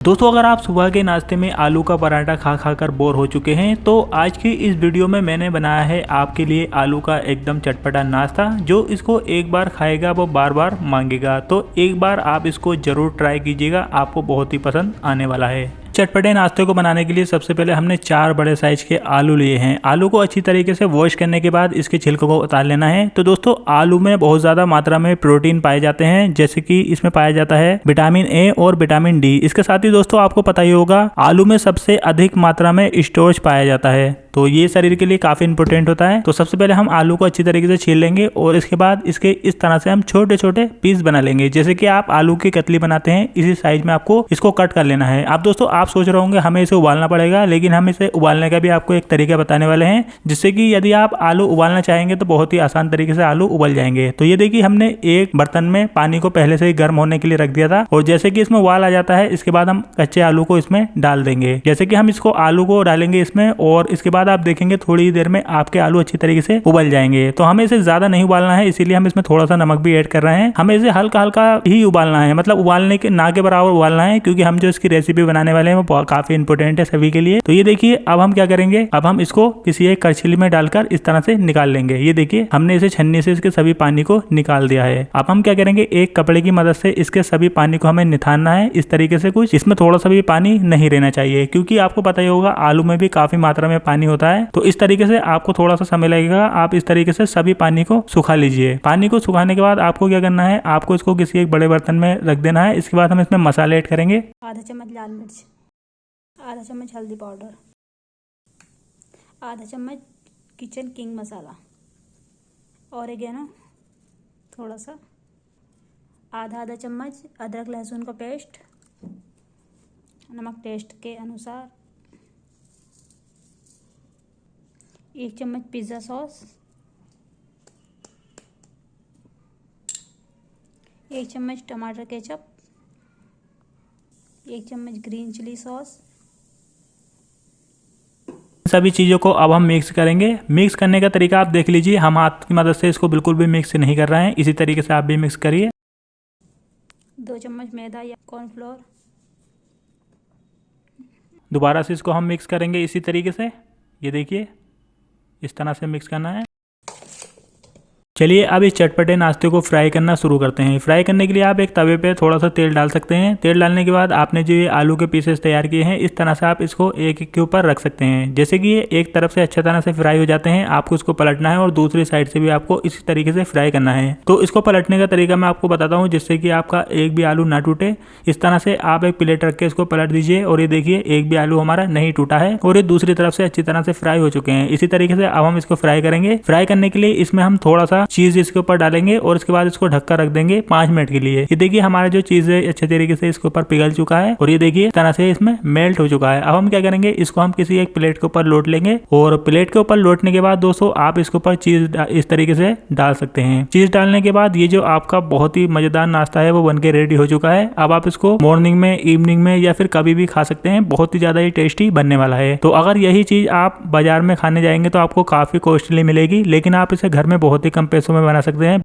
दोस्तों अगर आप सुबह के नाश्ते में आलू का पराठा खा खा कर बोर हो चुके हैं तो आज की इस वीडियो में मैंने बनाया है आपके लिए आलू का एकदम चटपटा नाश्ता। जो इसको एक बार खाएगा वो बार बार मांगेगा। तो एक बार आप इसको ज़रूर ट्राई कीजिएगा, आपको बहुत ही पसंद आने वाला है। चटपटे नाश्ते को बनाने के लिए सबसे पहले हमने 4 बड़े साइज के आलू लिए हैं। आलू को अच्छी तरीके से वॉश करने के बाद इसके छिलकों को उतार लेना है। तो दोस्तों आलू में बहुत ज़्यादा मात्रा में प्रोटीन पाए जाते हैं, जैसे कि इसमें पाया जाता है विटामिन ए और विटामिन डी। इसके साथ ही दोस्तों आपको पता ही होगा आलू में सबसे अधिक मात्रा में स्टार्च पाया जाता है, तो ये शरीर के लिए काफी इंपॉर्टेंट होता है। तो सबसे पहले हम आलू को अच्छी तरीके से छील लेंगे और इसके बाद इसके इस तरह से हम छोटे छोटे पीस बना लेंगे। जैसे कि आप आलू की कतली बनाते हैं इसी साइज में आपको इसको कट कर लेना है। आप दोस्तों आप सोच रहे होंगे हमें इसे उबालना पड़ेगा, लेकिन हम इसे उबालने का भी आपको एक तरीका बताने वाले हैं, जिससे कि यदि आप आलू उबालना चाहेंगे तो बहुत ही आसान तरीके से आलू उबल जाएंगे। तो ये देखिए हमने एक बर्तन में पानी को पहले से ही गर्म होने के लिए रख दिया था और जैसे कि इसमें उबाल आ जाता है इसके बाद हम कच्चे आलू को इसमें डाल देंगे। जैसे कि हम इसको आलू को डालेंगे इसमें और इसके बाद आप देखेंगे थोड़ी देर में आपके आलू अच्छी तरीके से उबल जाएंगे। तो हमें इसे ज्यादा नहीं उबालना है, इसीलिए हम इसमें थोड़ा सा नमक भी ऐड कर रहे हैं। हमें इसे हल्का हल्का ही उबालना है, मतलब उबालने के ना के बराबर उबालना है, क्योंकि हम जो इसकी रेसिपी बनाने वाले हैं वो काफी इंपॉर्टेंट है सभी के लिए। तो ये देखिए अब हम क्या करेंगे, अब हम इसको किसी एक करछली में डालकर इस तरह से निकाल लेंगे। ये देखिए हमने इसे छन्नी से इसके सभी पानी को निकाल दिया है। अब हम क्या करेंगे, एक कपड़े की मदद से इसके सभी पानी को हमें निथारना है इस तरीके से। कुछ इसमें थोड़ा सा भी पानी नहीं रहना चाहिए, क्योंकि आपको पता ही होगा आलू में भी काफी मात्रा में पानी होता है। तो इस तरीके से आपको थोड़ा सा समय लगेगा। आप इस तरीके से सभी पानी को सुखा लीजिए। पानी को सुखाने के बाद आपको क्या करना है, आपको इसको किसी एक बड़े बर्तन में रख देना है। इसके बाद हम इसमें मसाले ऐड करेंगे। आधा चम्मच लाल मिर्च, आधा चम्मच हल्दी पाउडर, आधा चम्मच किचन किंग मसाला, ऑरिगेनो थोड़ा सा, आधा चम्मच अदरक लहसुन का पेस्ट, नमक टेस्ट के अनुसार, 1 चम्मच पिज़्ज़ा सॉस, 1 चम्मच टमाटर केचप, 1 चम्मच ग्रीन चिली सॉस। सभी चीज़ों को अब हम मिक्स करेंगे। मिक्स करने का तरीका आप देख लीजिए, हम हाथ की मदद से इसको बिल्कुल भी मिक्स नहीं कर रहे हैं, इसी तरीके से आप भी मिक्स करिए। 2 चम्मच मैदा या कॉर्नफ्लोर, दोबारा से इसको हम मिक्स करेंगे इसी तरीके से। ये देखिए इस तरह से मिक्स करना है। चलिए अब इस चटपटे नाश्ते को फ्राई करना शुरू करते हैं। फ्राई करने के लिए आप एक तवे पे थोड़ा सा तेल डाल सकते हैं। तेल डालने के बाद आपने जो ये आलू के पीसेस तैयार किए हैं इस तरह से आप इसको एक एक के ऊपर रख सकते हैं। जैसे कि ये एक तरफ से अच्छी तरह से फ्राई हो जाते हैं, आपको इसको पलटना है और दूसरी साइड से भी आपको इसी तरीके से फ्राई करना है। तो इसको पलटने का तरीका मैं आपको बताता हूँ, जिससे कि आपका एक भी आलू ना टूटे। इस तरह से आप एक प्लेट रख के इसको पलट दीजिए और ये देखिए एक भी आलू हमारा नहीं टूटा है और ये दूसरी तरफ से अच्छी तरह से फ्राई हो चुके हैं। इसी तरीके से अब हम इसको फ्राई करेंगे। फ्राई करने के लिए इसमें हम थोड़ा सा चीज इसके ऊपर डालेंगे और इसके बाद इसको ढककर रख देंगे 5 मिनट के लिए। ये देखिए हमारा जो चीज है अच्छे तरीके से इसके ऊपर पिघल चुका है और ये देखिए इस तरह से इसमें मेल्ट हो चुका है। अब हम क्या करेंगे, इसको हम किसी एक प्लेट के ऊपर लोट लेंगे और प्लेट के ऊपर लोटने के बाद दोस्तों आप इसके ऊपर चीज इस तरीके से डाल सकते हैं। चीज डालने के बाद ये जो आपका बहुत ही मजेदार नाश्ता है वो बनके रेडी हो चुका है। अब आप इसको मॉर्निंग में, इवनिंग में या फिर कभी भी खा सकते हैं। बहुत ही ज्यादा ही टेस्टी बनने वाला है। तो अगर यही चीज आप बाजार में खाने जाएंगे तो आपको काफी कॉस्टली मिलेगी, लेकिन आप इसे घर में बहुत ही कम पैसों में बना सकते हैं।